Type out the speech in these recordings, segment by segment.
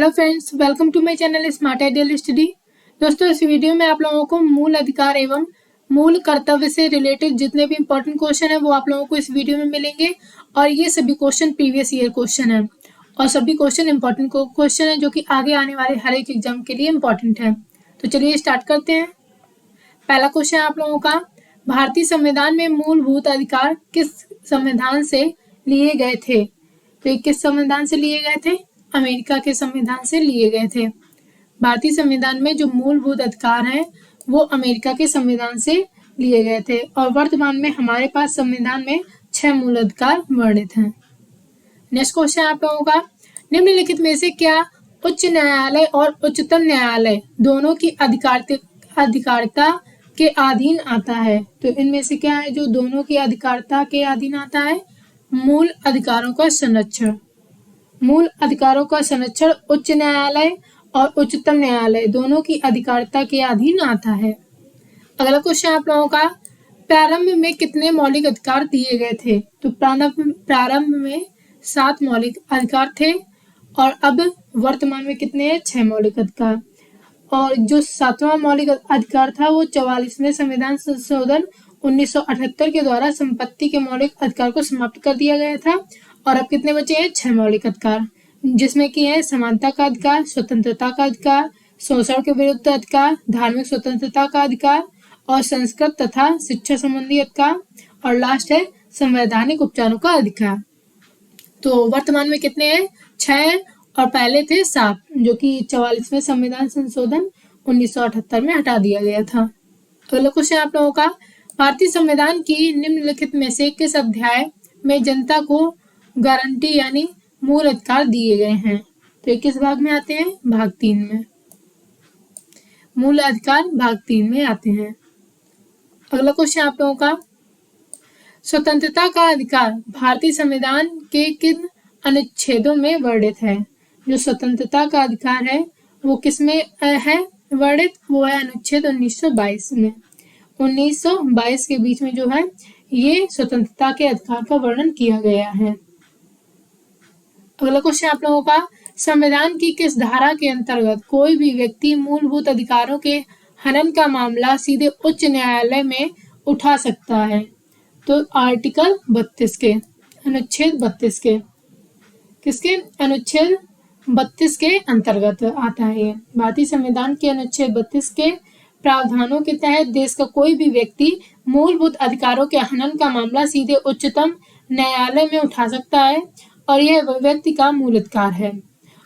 Hello friends, welcome to my channel smart ideal study. दोस्तों, इस video में आप लोगों को मूल अधिकार एवं मूल कर्तव्य से रिलेटेड जितने भी इंपॉर्टेंट क्वेश्चन है वो आप लोगों को इस वीडियो में मिलेंगे। और ये सभी क्वेश्चन प्रीवियस ईयर क्वेश्चन है और सभी क्वेश्चन इंपॉर्टेंट क्वेश्चन है जो कि आगे आने वाले हर एक एग्जाम के लिए इम्पोर्टेंट है। तो चलिए स्टार्ट करते हैं। पहला क्वेश्चन आप लोगों का, भारतीय संविधान में मूलभूत अधिकार किस संविधान से लिए गए थे? तो ये किस संविधान से लिए गए थे? अमेरिका के संविधान से लिए गए थे। भारतीय संविधान में जो मूलभूत अधिकार हैं वो अमेरिका के संविधान से लिए गए थे और वर्तमान में हमारे पास संविधान में 6 मूल अधिकार वर्णित हैं। नेक्स्ट क्वेश्चन आप लोगों का, निम्नलिखित में से क्या उच्च न्यायालय और उच्चतम न्यायालय दोनों की अधिकारिता के अधीन आता है? तो इनमें से क्या है जो दोनों की अधिकारिता के अधीन आता है? मूल अधिकारों का संरक्षण। मूल अधिकारों का संरक्षण उच्च न्यायालय और उच्चतम न्यायालय दोनों की अधिकारिता के अधीन आता है। अगला क्वेश्चन आप लोगों का, प्रारंभ में कितने मौलिक अधिकार दिए गए थे? तो प्रारंभ में 7 मौलिक अधिकार थे और अब वर्तमान में कितने हैं? 6 मौलिक अधिकार। और जो 7वां मौलिक अधिकार था वो 44वें संविधान संशोधन 1978 के द्वारा संपत्ति के मौलिक अधिकार को समाप्त कर दिया गया था। और अब कितने बचे हैं? 6 मौलिक अधिकार, जिसमें कि है समानता का अधिकार, स्वतंत्रता का अधिकार, शोषण के विरुद्ध अधिकार, धार्मिक स्वतंत्रता का अधिकार और संस्कृत तथा शिक्षा संबंधी अधिकार और लास्ट है संवैधानिक उपचारों का अधिकार। तो वर्तमान में कितने हैं? 6 और पहले थे 7, जो कि 44वें संविधान संशोधन 1978 में हटा दिया गया था। अगला क्वेश्चन आप लोगों का, भारतीय संविधान की निम्नलिखित में से किस अध्याय में जनता को गारंटी यानी मूल अधिकार दिए गए हैं? तो ये किस भाग में आते हैं? भाग 3 में। मूल अधिकार भाग 3 में आते हैं। अगला क्वेश्चन आप लोगों का, स्वतंत्रता का अधिकार भारतीय संविधान के किन अनुच्छेदों में वर्णित है? जो स्वतंत्रता का अधिकार है वो किसमें है वर्णित? वो है अनुच्छेद 1922 में। 1922 के बीच में जो है ये स्वतंत्रता के अधिकार का वर्णन किया गया है। अगला क्वेश्चन आप लोगों का, संविधान की किस धारा के अंतर्गत कोई भी व्यक्ति मूलभूत अधिकारों के हनन का मामला सीधे उच्च न्यायालय में उठा सकता है? तो आर्टिकल 32 के, अनुच्छेद 32 के, किसके? अनुच्छेद 32 के अंतर्गत आता है। भारतीय संविधान के अनुच्छेद 32 के प्रावधानों के तहत देश का कोई भी व्यक्ति मूलभूत अधिकारों के हनन का मामला सीधे उच्चतम न्यायालय में उठा सकता है और यह व्यक्ति का मूल अधिकार है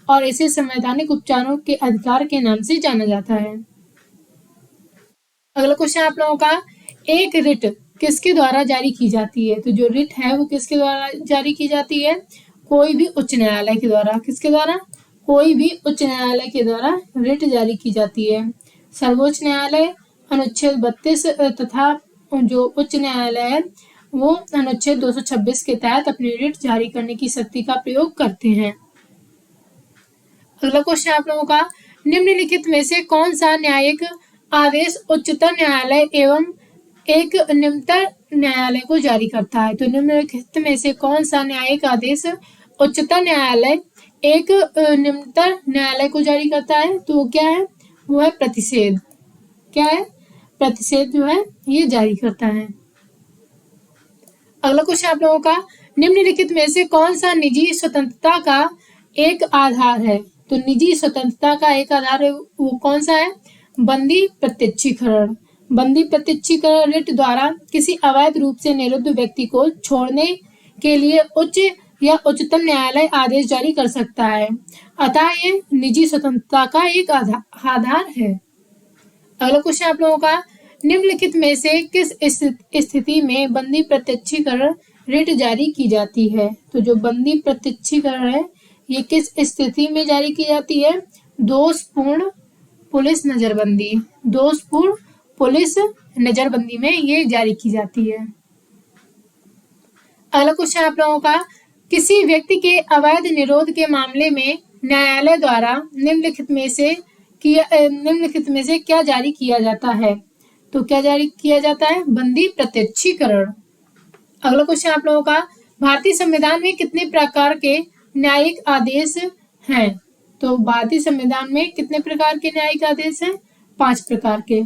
और इसे संवैधानिक उपचारों के अधिकार के नाम से जाना जाता है। अगला क्वेश्चन आप लोगों का, एक रिट किसके द्वारा जारी की जाती है? तो जो रिट है वो किसके द्वारा जारी की जाती है? कोई भी उच्च न्यायालय के द्वारा। किसके द्वारा? कोई भी उच्च न्यायालय के द्वारा रिट जारी की जाती है। सर्वोच्च न्यायालय अनुच्छेद 32 तथा जो उच्च न्यायालय है वो अनुच्छेद 226 के तहत अपनी रिट जारी करने की शक्ति का प्रयोग करते हैं। अगला क्वेश्चन आप लोगों का, निम्नलिखित में से कौन सा न्यायिक आदेश उच्चतम न्यायालय एवं एक निम्नतर न्यायालय को जारी करता है? तो निम्नलिखित में से कौन सा न्यायिक आदेश उच्चतम न्यायालय एक निम्नतर न्यायालय को जारी करता है? तो क्या है? वो है प्रतिषेध। क्या है? प्रतिषेध जो है ये जारी करता है। अगला क्वेश्चन आप लोगों का, निम्नलिखित में से कौन सा निजी स्वतंत्रता का एक आधार है? तो निजी स्वतंत्रता का एक आधार है वो कौन सा है? बंदी प्रत्यक्षीकरण। बंदी प्रत्यक्षीकरण रिट द्वारा किसी अवैध रूप से निरुद्ध व्यक्ति को छोड़ने के लिए उच्च या उच्चतम न्यायालय आदेश जारी कर सकता है, अतः ये निजी स्वतंत्रता का एक आधार है। अगला क्वेश्चन आप लोगों का, निम्नलिखित में से किस स्थिति में बंदी प्रत्यक्षीकरण रिट जारी की जाती है? तो जो बंदी प्रत्यक्षीकरण है ये किस स्थिति में जारी की जाती है? दोषपूर्ण पुलिस नजरबंदी। दोषपूर्ण पुलिस नजरबंदी में ये जारी की जाती है। अगला क्वेश्चन आप लोगों का, किसी व्यक्ति के अवैध निरोध के मामले में न्यायालय द्वारा निम्नलिखित में से क्या जारी किया जाता है? तो क्या जारी किया जाता है? बंदी प्रत्यक्षीकरण। अगला क्वेश्चन आप लोगों का, भारतीय संविधान में कितने प्रकार के न्यायिक आदेश हैं? तो भारतीय संविधान में कितने प्रकार के न्यायिक आदेश हैं? 5 प्रकार के।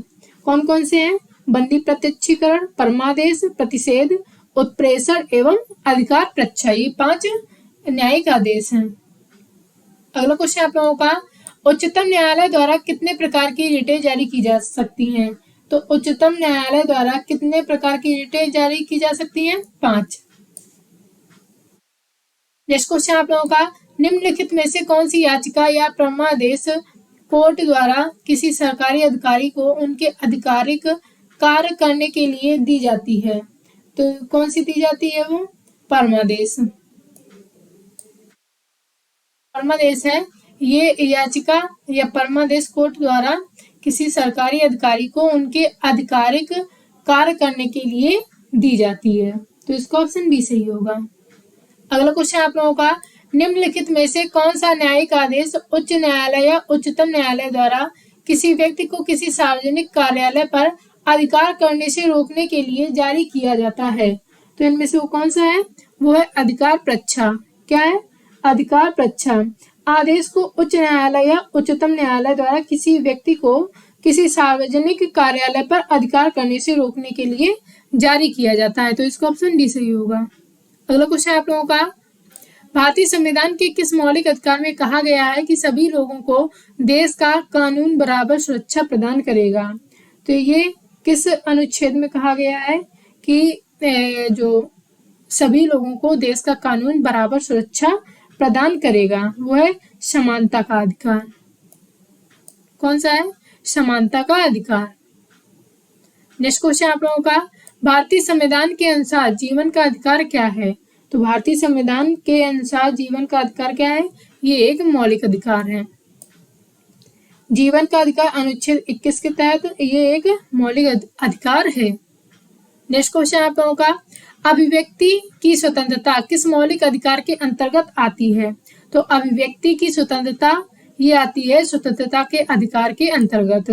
कौन कौन से हैं? बंदी प्रत्यक्षीकरण, परमादेश, प्रतिषेध, उत्प्रेषण एवं अधिकार प्रच्छा, ये 5 न्यायिक आदेश हैं। अगला क्वेश्चन आप लोगों का, उच्चतम न्यायालय द्वारा कितने प्रकार की रिटें जारी की जा सकती हैं? तो उच्चतम न्यायालय द्वारा कितने प्रकार की रिटें जारी की जा सकती हैं? 5। नेक्स्ट क्वेश्चन आप लोगों का, निम्नलिखित में से कौन सी याचिका या परमादेश कोर्ट द्वारा किसी सरकारी अधिकारी को उनके आधिकारिक कार्य करने के लिए दी जाती है? तो कौन सी दी जाती है? वो परमादेश। परमादेश है ये याचिका या परमादेश कोर्ट द्वारा किसी सरकारी अधिकारी को उनके आधिकारिक कार्य करने के लिए दी जाती है। तो इसका ऑप्शन बी सही होगा। अगला क्वेश्चन आप लोगों का, निम्नलिखित में से कौन सा न्यायिक आदेश उच्च न्यायालय या उच्चतम न्यायालय द्वारा किसी व्यक्ति को किसी सार्वजनिक कार्यालय पर अधिकार करने से रोकने के लिए जारी किया जाता है? तो इनमें से वो कौन सा है? वो है अधिकार प्रच्छा। क्या है? अधिकार प्रच्छा। आदेश को उच्च न्यायालय या उच्चतम न्यायालय द्वारा किसी व्यक्ति को किसी सार्वजनिक कार्यालय पर अधिकार करने से रोकने के लिए जारी किया जाता है। तो इसका ऑप्शन डी सही होगा। अगला क्वेश्चन आप लोगों का, भारतीय संविधान के किस मौलिक अधिकार में कहा गया है कि सभी लोगों को देश का कानून बराबर सुरक्षा प्रदान करेगा? तो ये किस अनुच्छेद में कहा गया है कि जो सभी लोगों को देश का कानून बराबर सुरक्षा प्रदान करेगा? वो है समानता का अधिकार। कौन सा है? समानता का अधिकार। नेक्स्ट क्वेश्चन आप लोगों का, भारतीय संविधान के अनुसार जीवन का अधिकार क्या है? तो भारतीय संविधान के अनुसार जीवन का अधिकार क्या है? ये एक मौलिक अधिकार है। जीवन का अधिकार अनुच्छेद 21 के तहत ये एक मौलिक अधिकार है। नेक्स्ट क्वेश्चन आप लोगों का, अभिव्यक्ति की स्वतंत्रता किस मौलिक अधिकार के अंतर्गत आती है? तो अभिव्यक्ति की स्वतंत्रता ये आती है स्वतंत्रता के अधिकार के अंतर्गत।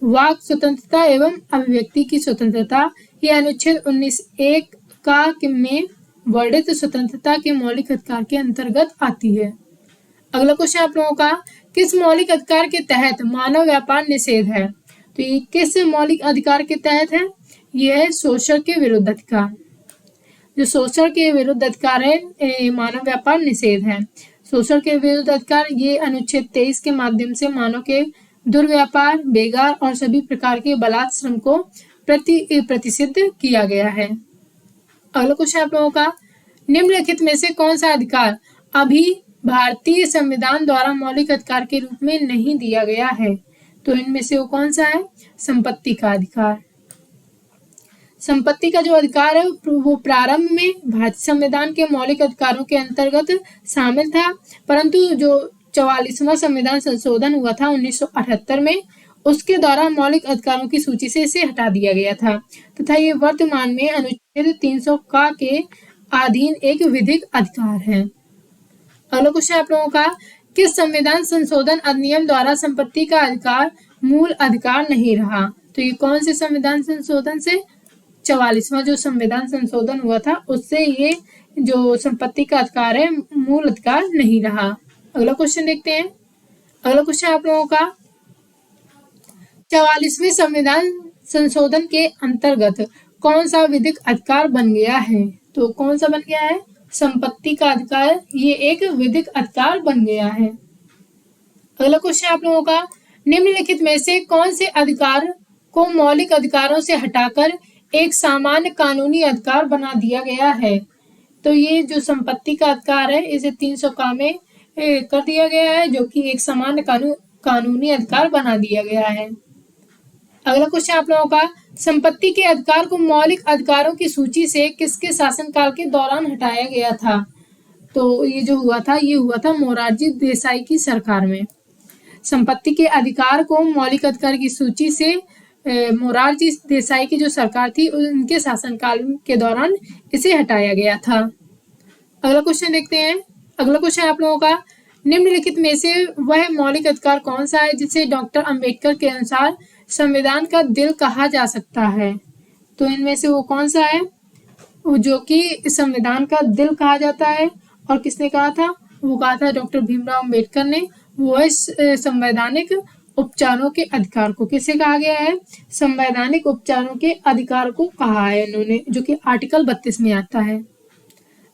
वाक स्वतंत्रता एवं अभिव्यक्ति की स्वतंत्रता ये अनुच्छेद 19(1) का में वर्णित स्वतंत्रता के मौलिक अधिकार के अंतर्गत आती है। अगला क्वेश्चन आप लोगों का, किस मौलिक अधिकार के तहत मानव व्यापार निषेध है? तो ये किस मौलिक अधिकार के तहत है? ये है शोषण के विरुद्ध अधिकार। जो शोषण के विरुद्ध अधिकार है मानव व्यापार निषेध है। शोषण के विरुद्ध अधिकार ये अनुच्छेद 23 के माध्यम से मानव के दुर्व्यापार, बेगार और सभी प्रकार के बलात् श्रम को प्रतिषिद्ध किया गया है। अगला क्वेश्चन आप लोगों का, निम्नलिखित में से कौन सा अधिकार अभी भारतीय संविधान द्वारा मौलिक अधिकार के रूप में नहीं दिया गया है? तो इनमें से वो कौन सा है? संपत्ति का अधिकार। संपत्ति का जो अधिकार है वो प्रारंभ में भारतीय संविधान के मौलिक अधिकारों के अंतर्गत शामिल था, परंतु जो 44वां संविधान संशोधन हुआ था 1978 में, उसके द्वारा मौलिक अधिकारों की सूची से इसे हटा दिया गया था तथा ये वर्तमान में अनुच्छेद 300 का के अधीन एक विधिक अधिकार है। अगला क्वेश्चन आप लोगों का, किस संविधान संशोधन अधिनियम द्वारा संपत्ति का अधिकार मूल अधिकार नहीं रहा? तो ये कौन से संविधान संशोधन से? 44वां जो संविधान संशोधन हुआ था उससे ये जो संपत्ति का अधिकार है मूल अधिकार नहीं रहा। अगला क्वेश्चन देखते हैं। अगला क्वेश्चन आप लोगों का, 44वें संविधान संशोधन के अंतर्गत कौन सा विधिक अधिकार बन गया है? तो कौन सा बन गया है? संपत्ति का अधिकार ये एक विधिक अधिकार बन गया है। अगला क्वेश्चन आप लोगों का, निम्नलिखित में से कौन से अधिकार को मौलिक अधिकारों से हटाकर एक सामान्य कानूनी अधिकार बना दिया गया है? तो ये जो संपत्ति का अधिकार है इसे 300 का में कर दिया गया है, जो कि एक सामान्य कानूनी अधिकार बना दिया गया है। अगला क्वेश्चन आप लोगों का, संपत्ति के अधिकार को मौलिक अधिकारों की सूची से किसके शासनकाल के दौरान हटाया गया था? तो ये जो हुआ था ये हुआ था मोरारजी देसाई की सरकार में। संपत्ति के अधिकार को मौलिक अधिकार की सूची से मोरारजी देसाई की जो सरकार थी उनके शासनकाल के दौरान इसे हटाया गया था। अगला क्वेश्चन देखते हैं। अगला क्वेश्चन आप लोगों का, निम्नलिखित में से वह मौलिक अधिकार कौन सा है जिसे डॉक्टर अंबेडकर के अनुसार संविधान का दिल कहा जा सकता है? तो इनमें से वो कौन सा है जो कि संविधान का दिल कहा जाता है? और किसने कहा था? वो कहा था डॉक्टर भीमराव अंबेडकर ने। वो है संवैधानिक उपचारों के अधिकार को। किसे कहा गया है? संवैधानिक उपचारों के अधिकार को कहा है इन्होंने, जो कि आर्टिकल 32 में आता है।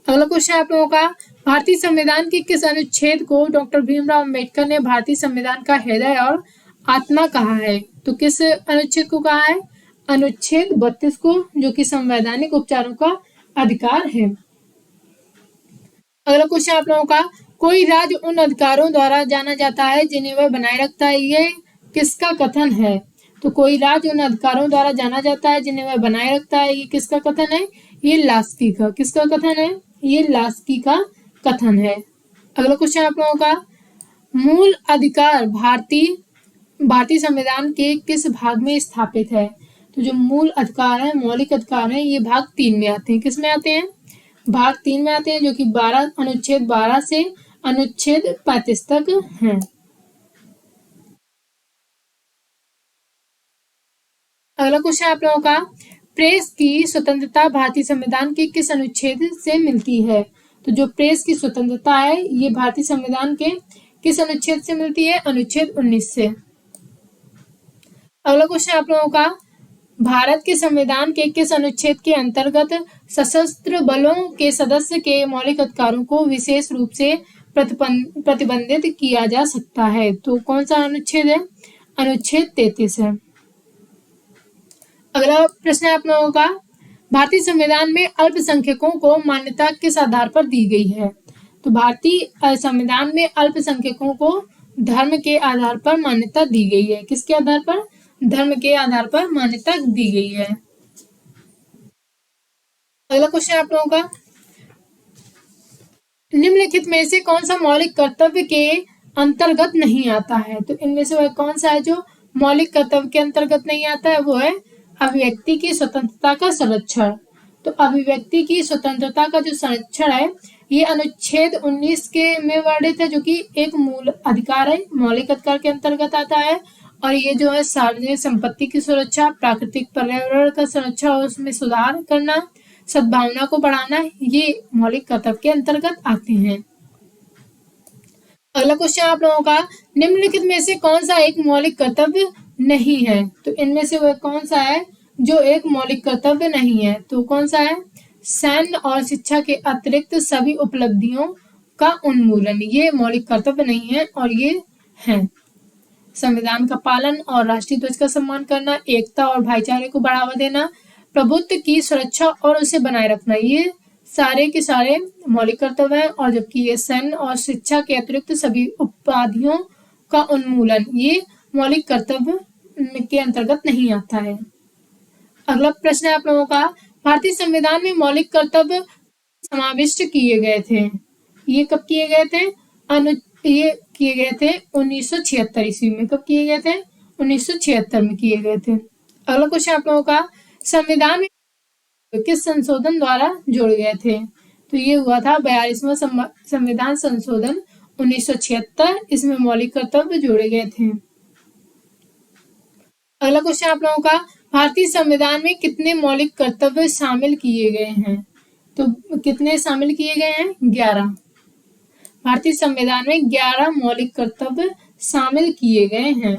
अगला क्वेश्चन आप लोगों का, भारतीय संविधान के किस अनुच्छेद को डॉक्टर भीमराव अंबेडकर ने भारतीय संविधान का हृदय और आत्मा कहा है? तो किस अनुच्छेद को कहा है? अनुच्छेद 32 को, जो कि संवैधानिक उपचारों का अधिकार है। अगला क्वेश्चन आप लोगों का, कोई राज्य उन अधिकारों द्वारा जाना जाता है जिन्हें वह बनाए रखता है, ये किसका कथन है? तो कोई राज्य उन अधिकारों द्वारा जाना जाता है जिन्हें वह बनाए रखता है, ये किसका कथन है? ये लास्की का। किसका कथन है? ये लास्की का कथन है। अगला क्वेश्चन आप लोगों का, मूल अधिकार भारतीय संविधान के किस भाग में स्थापित है? तो जो मूल अधिकार है, मौलिक अधिकार है, ये भाग 3 में आते हैं। किस में आते हैं? भाग 3 में आते हैं, जो कि अनुच्छेद 12 से अनुच्छेद 35 तक हैं। अगला क्वेश्चन आप लोगों का, प्रेस की स्वतंत्रता भारतीय संविधान के किस अनुच्छेद से मिलती है? तो जो प्रेस की स्वतंत्रता है, ये भारतीय संविधान के किस अनुच्छेद से मिलती है? अनुच्छेद 19 से। अगला क्वेश्चन आप लोगों का, भारत के संविधान के किस अनुच्छेद के अंतर्गत सशस्त्र बलों के सदस्य के मौलिक अधिकारों को विशेष रूप से प्रतिबंधित किया जा सकता है? तो कौन सा अनुच्छेद है? अनुच्छेद 33 है। अगला प्रश्न है आप लोगों का, भारतीय संविधान में अल्पसंख्यकों को मान्यता किस आधार पर दी गई है? तो भारतीय संविधान में अल्पसंख्यकों को धर्म के आधार पर मान्यता दी गई है। किसके आधार पर? धर्म के आधार पर मान्यता दी गई है। अगला क्वेश्चन आप लोगों का, निम्नलिखित में से कौन सा मौलिक कर्तव्य के अंतर्गत नहीं आता है? तो इनमें से वह कौन सा है जो मौलिक कर्तव्य के अंतर्गत नहीं आता है? वो है अभिव्यक्ति की स्वतंत्रता का संरक्षण। तो अभिव्यक्ति की स्वतंत्रता का जो संरक्षण है, ये अनुच्छेद 19 के में वर्णित है, जो कि एक मूल अधिकार है, मौलिक अधिकार के अंतर्गत आता है। और ये जो है सार्वजनिक संपत्ति की सुरक्षा, प्राकृतिक पर्यावरण का संरक्षण और उसमें सुधार करना, सद्भावना को बढ़ाना, ये मौलिक कर्तव्य के अंतर्गत आते हैं। अगला क्वेश्चन आप लोगों का, निम्नलिखित में से कौन सा एक मौलिक कर्तव्य नहीं है? तो इनमें से वह कौन सा है जो एक मौलिक कर्तव्य नहीं है? तो कौन सा है? सैन्य और शिक्षा के अतिरिक्त सभी उपलब्धियों का उन्मूलन, ये मौलिक कर्तव्य नहीं है। और ये है संविधान का पालन और राष्ट्रीय ध्वज का सम्मान करना, एकता और भाईचारे को बढ़ावा देना, प्रभुत्व की सुरक्षा और उसे बनाए रखना, ये सारे के सारे मौलिक कर्तव्य हैं। और जबकि ये सैन्य और शिक्षा के अतिरिक्त सभी उपाधियों का उन्मूलन, ये मौलिक कर्तव्य के अंतर्गत नहीं आता है। अगला प्रश्न है आप लोगों का, भारतीय संविधान में मौलिक कर्तव्य समाविष्ट किए गए थे, ये कब किए गए थे? ये किए गए थे 1976 ईस्वी में। कब किए गए थे? 1976 में किए गए थे। अगला क्वेश्चन आप लोगों का, संविधान में किस संशोधन द्वारा जोड़े गए थे? तो ये हुआ था 42वां संविधान संशोधन 1976, इसमें मौलिक कर्तव्य जोड़े गए थे। अगला क्वेश्चन आप लोगों का, भारतीय संविधान में कितने मौलिक कर्तव्य शामिल किए गए हैं? तो कितने शामिल किए गए हैं? 11। भारतीय संविधान में 11 मौलिक कर्तव्य शामिल किए गए हैं।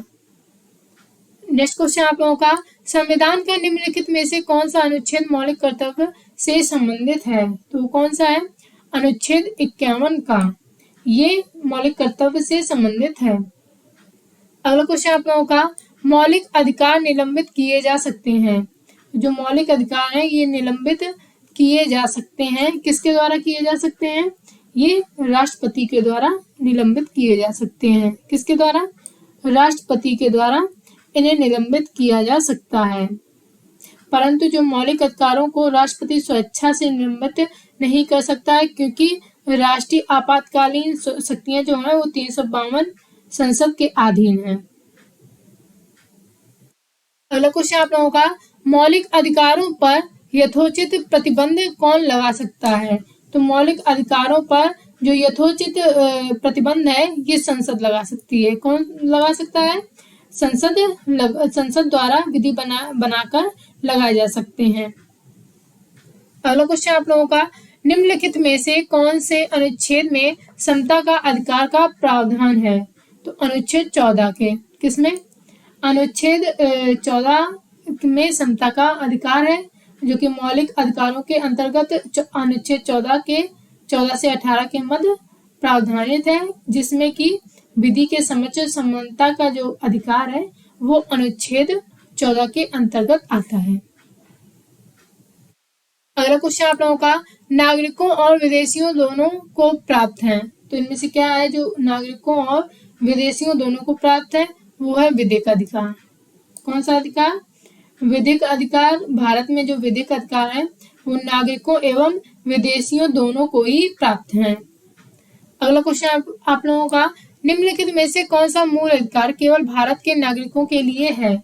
नेक्स्ट क्वेश्चन आप लोगों का, संविधान का निम्नलिखित में से कौन सा अनुच्छेद मौलिक कर्तव्य से संबंधित है? तो कौन सा है? अनुच्छेद 51 का, ये मौलिक कर्तव्य से संबंधित है। अगला क्वेश्चन आप लोगों का, मौलिक अधिकार निलंबित किए जा सकते हैं। जो मौलिक अधिकार हैं, ये निलंबित किए जा सकते हैं। किसके द्वारा किए जा सकते हैं? ये राष्ट्रपति के द्वारा निलंबित किए जा सकते हैं। किसके द्वारा? राष्ट्रपति के द्वारा इन्हें निलंबित किया जा सकता है। परंतु जो मौलिक अधिकारों को राष्ट्रपति स्वेच्छा से निलंबित नहीं कर सकता है, क्योंकि राष्ट्रीय आपातकालीन शक्तियां जो है वो 352 संसद के अधीन है। अगला क्वेश्चन आप लोगों का, मौलिक अधिकारों पर यथोचित प्रतिबंध कौन लगा सकता है? तो मौलिक अधिकारों पर जो यथोचित प्रतिबंध है, ये संसद लगा सकती है। कौन लगा सकता है? संसद द्वारा विधि बनाकर लगाए जा सकते हैं। अगला क्वेश्चन आप लोगों का, निम्नलिखित में से कौन से अनुच्छेद में समता का अधिकार का प्रावधान है? तो अनुच्छेद 14 के, किसमें? अनुच्छेद 14 में समता का अधिकार है, जो कि मौलिक अधिकारों के अंतर्गत अनुच्छेद 14 के 14 से 18 के मध्य प्रावधानित है, जिसमें कि विधि के समक्ष समानता का जो अधिकार है वो अनुच्छेद 14 के अंतर्गत आता है। अगला क्वेश्चन आप लोगों का, नागरिकों और विदेशियों दोनों को प्राप्त है, तो इनमें से क्या है जो नागरिकों और विदेशियों दोनों को प्राप्त है? वो है विधिक अधिकार। कौन सा अधिकार? विधिक अधिकार। भारत में जो विधिक अधिकार है वो नागरिकों एवं विदेशियों दोनों को ही प्राप्त है। अगला क्वेश्चन आप लोगों का, निम्नलिखित में से कौन सा मूल अधिकार केवल भारत के नागरिकों के लिए है?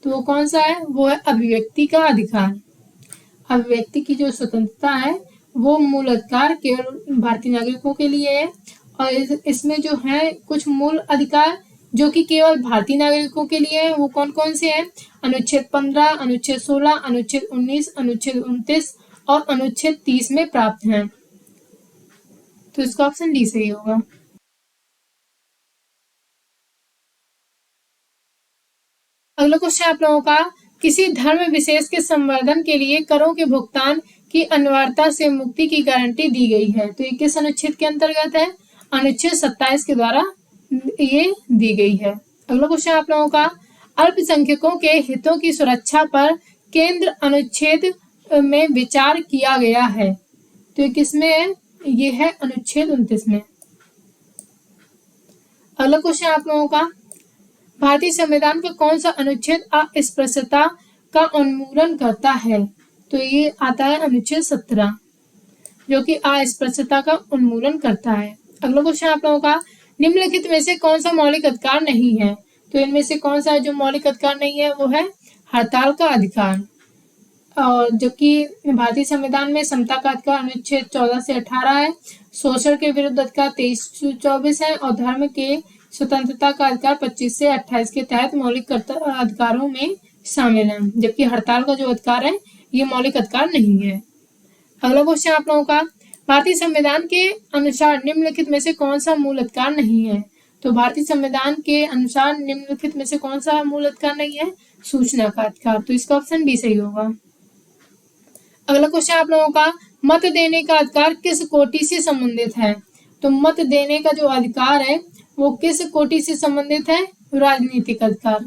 तो वो कौन सा है? वो है अभिव्यक्ति का अधिकार। अभिव्यक्ति की जो स्वतंत्रता है वो मूल अधिकार केवल भारतीय नागरिकों के लिए है। और इसमें जो है कुछ मूल अधिकार जो कि केवल भारतीय नागरिकों के लिए है, वो कौन कौन से हैं? अनुच्छेद 15, अनुच्छेद 16, अनुच्छेद 19, अनुच्छेद 29 और अनुच्छेद 30 में प्राप्त हैं। तो इसका ऑप्शन डी सही होगा। अगला क्वेश्चन आप लोगों का, किसी धर्म विशेष के संवर्धन के लिए करों के भुगतान की अनिवार्यता से मुक्ति की गारंटी दी गई है, तो ये किस अनुच्छेद के अंतर्गत है? अनुच्छेद 27 के द्वारा ये दी गई है। अगला क्वेश्चन आप लोगों का, अल्पसंख्यकों के हितों की सुरक्षा पर केंद्र अनुच्छेद में विचार किया गया है, तो ये किसमें है? ये है अनुच्छेद 29 में। अगला क्वेश्चन आप लोगों का, भारतीय संविधान का कौन सा अनुच्छेद अस्पृश्यता का उन्मूलन करता है? तो ये आता है अनुच्छेद 17, जो कि अस्पृश्यता का उन्मूलन करता है। अगला क्वेश्चन आप लोगों का, निम्नलिखित में से कौन सा मौलिक अधिकार नहीं है? तो इनमें से कौन सा जो मौलिक अधिकार नहीं है वो है हड़ताल का अधिकार। और जो कि भारतीय संविधान में समता का अधिकार अनुच्छेद 14 से 18 है, शोषण के विरुद्ध अधिकार 23 से 24 है और धर्म के स्वतंत्रता का अधिकार 25 से 28 के तहत मौलिक अधिकारों में शामिल है, जबकि हड़ताल का जो अधिकार है ये मौलिक अधिकार नहीं है। अगला क्वेश्चन आप लोगों का, भारतीय संविधान के अनुसार निम्नलिखित में से कौन सा मूल अधिकार नहीं है? तो भारतीय संविधान के अनुसार निम्नलिखित में से कौन सा मूल अधिकार नहीं है? सूचना का अधिकार। तो इसका ऑप्शन बी सही होगा। अगला क्वेश्चन आप लोगों का, मत देने का अधिकार किस कोटि से संबंधित है? तो मत देने का जो अधिकार है वो किस कोटि से संबंधित है? राजनीतिक अधिकार।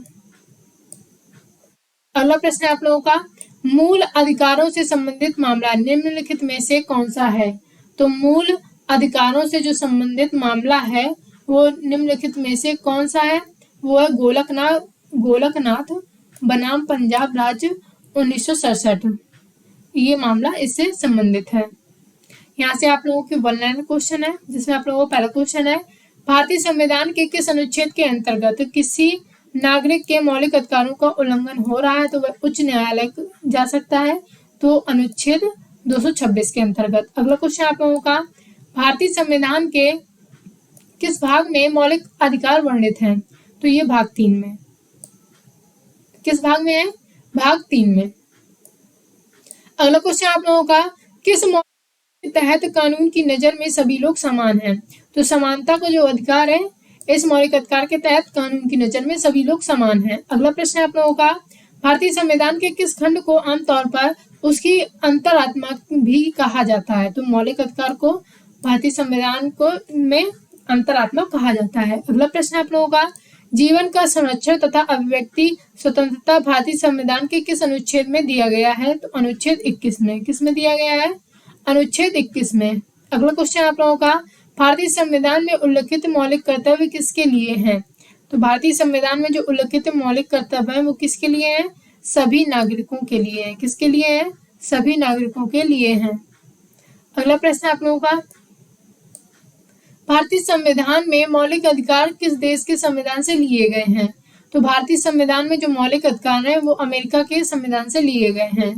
अगला प्रश्न आप लोगों का, मूल अधिकारों से संबंधित मामला निम्नलिखित में से कौन सा है? तो मूल अधिकारों से जो संबंधित मामला है वो निम्नलिखित में से कौन सा है? वो है गोलकनाथ बनाम पंजाब राज्य 1967। ये मामला इससे संबंधित है। यहाँ से आप लोगों के 1 लाइन क्वेश्चन है, जिसमें आप लोगों का पहला क्वेश्चन है, भारतीय संविधान के किस अनुच्छेद के अंतर्गत किसी नागरिक के मौलिक अधिकारों का उल्लंघन हो रहा है तो वह उच्च न्यायालय जा सकता है? तो अनुच्छेद 226 के अंतर्गत। अगला क्वेश्चन आप लोगों का, भारतीय संविधान के किस भाग में मौलिक अधिकार वर्णित हैं? तो ये भाग 3 में। किस भाग में है? भाग 3 में। अगला क्वेश्चन आप लोगों का, किस मौलिक के तहत कानून की नजर में सभी लोग समान हैं? तो समानता का जो अधिकार है, इस मौलिक अधिकार के तहत कानून की नजर में सभी लोग समान हैं। अगला प्रश्न आप लोगों का, भारतीय संविधान के किस खंड को आमतौर पर उसकी अंतरात्मा भी कहा जाता है? तो मौलिक अधिकार को भारतीय संविधान को में अंतरात्मा कहा जाता है। अगला प्रश्न आप लोगों का, जीवन का संरक्षण तथा अभिव्यक्ति स्वतंत्रता भारतीय संविधान के किस अनुच्छेद में दिया गया है? तो अनुच्छेद 21 में। किस में दिया गया है? अनुच्छेद 21 में। अगला क्वेश्चन आप लोगों का, भारतीय संविधान में उल्लिखित मौलिक कर्तव्य किसके लिए हैं? तो भारतीय संविधान में जो उल्लिखित मौलिक कर्तव्य है वो किसके लिए है? सभी नागरिकों के लिए है। किसके लिए है? सभी नागरिकों के लिए है। अगला प्रश्न आप लोगों का, भारतीय संविधान में मौलिक अधिकार किस देश के संविधान से लिए गए हैं? तो भारतीय संविधान में जो मौलिक अधिकार है वो अमेरिका के संविधान से लिए गए हैं।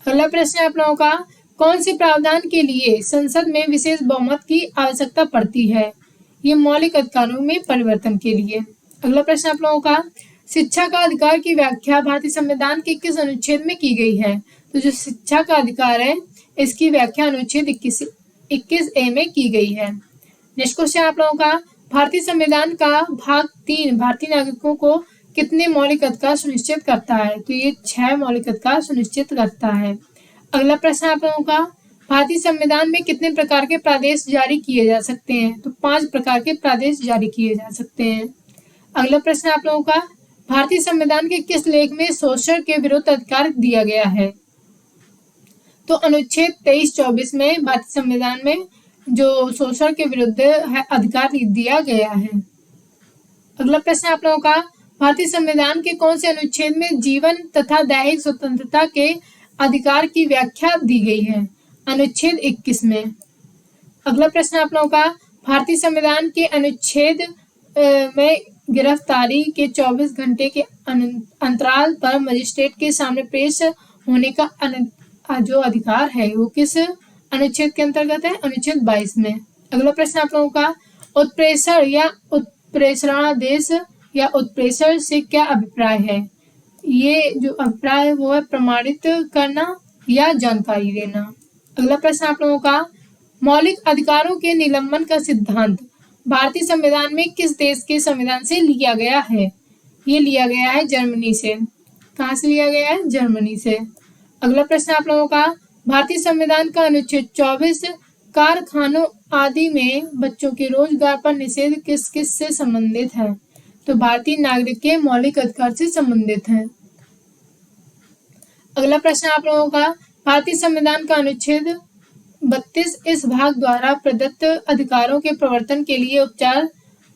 अगला प्रश्न आप लोगों का, कौन से प्रावधान के लिए संसद में विशेष बहुमत की आवश्यकता पड़ती है? ये मौलिक अधिकारों में परिवर्तन के लिए। अगला प्रश्न आप लोगों का, शिक्षा का अधिकार की व्याख्या भारतीय संविधान के किस अनुच्छेद में की गई है? तो जो शिक्षा का अधिकार है इसकी व्याख्या अनुच्छेद 21A में की गई है। नेक्स्ट क्वेश्चन आप लोगों का, भारतीय संविधान का भाग 3 भारतीय नागरिकों को कितने मौलिक अधिकार सुनिश्चित करता है? तो ये 6 मौलिक अधिकार सुनिश्चित करता है। अगला प्रश्न आप लोगों का, भारतीय संविधान में कितने प्रकार के प्रादेश जारी किए जा सकते हैं? तो 5 प्रकार के प्रादेश जारी किए जा सकते हैं। अगला प्रश्न आप लोगों का, भारतीय संविधान के किस लेख में शोषण के विरुद्ध अधिकार दिया गया है? तो अनुच्छेद 23-24 में भारतीय संविधान में जो शोषण के विरुद्ध अधिकार दिया गया है। अगला प्रश्न आप लोगों का, भारतीय संविधान के कौन से अनुच्छेद में जीवन तथा दैहिक स्वतंत्रता के अधिकार की व्याख्या दी गई है? अनुच्छेद 21 में। अगला प्रश्न आप लोगों का, भारतीय संविधान के अनुच्छेद में गिरफ्तारी के 24 घंटे के अंतराल पर मजिस्ट्रेट के सामने पेश होने का जो अधिकार है वो किस अनुच्छेद के अंतर्गत है? अनुच्छेद 22 में। अगला प्रश्न आप लोगों का, उत्प्रेषण या उत्प्रेषणादेश या उत्प्रेषण से क्या अभिप्राय है? ये जो अभिप्राय है वो है प्रमाणित करना या जानकारी देना। अगला प्रश्न आप लोगों का, मौलिक अधिकारों के निलंबन का सिद्धांत भारतीय संविधान में किस देश के संविधान से लिया गया है? ये लिया गया है जर्मनी से। कहाँ से लिया गया है? जर्मनी से। अगला प्रश्न आप लोगों का, भारतीय संविधान का अनुच्छेद 24 कारखानों आदि में बच्चों के रोजगार पर निषेध किस किस से संबंधित है? तो भारतीय नागरिक के मौलिक अधिकार से संबंधित है। अगला प्रश्न आप लोगों का, भारतीय संविधान का अनुच्छेद 32 इस भाग द्वारा प्रदत्त अधिकारों के प्रवर्तन के लिए उपचार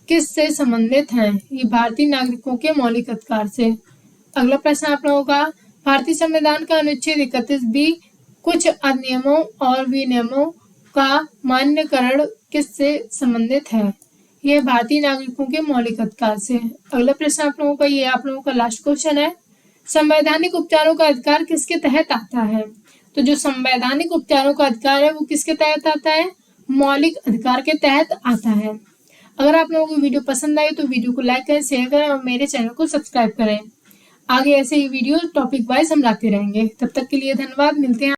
किस से संबंधित हैं? ये भारतीय नागरिकों के मौलिक अधिकार से। अगला प्रश्न आप लोगों का, भारतीय संविधान का अनुच्छेद 31 भी कुछ अधिनियमों और विनियमों का मान्यकरण किससे संबंधित है? यह भारतीय नागरिकों के मौलिक अधिकार से। अगला प्रश्न आप लोगों का, ये आप लोगों का लास्ट क्वेश्चन है, संवैधानिक उपचारों का अधिकार किसके तहत आता है? तो जो संवैधानिक उपचारों का अधिकार है वो किसके तहत आता है? मौलिक अधिकार के तहत आता है। अगर आप लोगों को वीडियो पसंद आए तो वीडियो को लाइक करें, शेयर करें और मेरे चैनल को सब्सक्राइब करें। आगे ऐसे ही वीडियो टॉपिक वाइज हम लाते रहेंगे। तब तक के लिए धन्यवाद, मिलते हैं।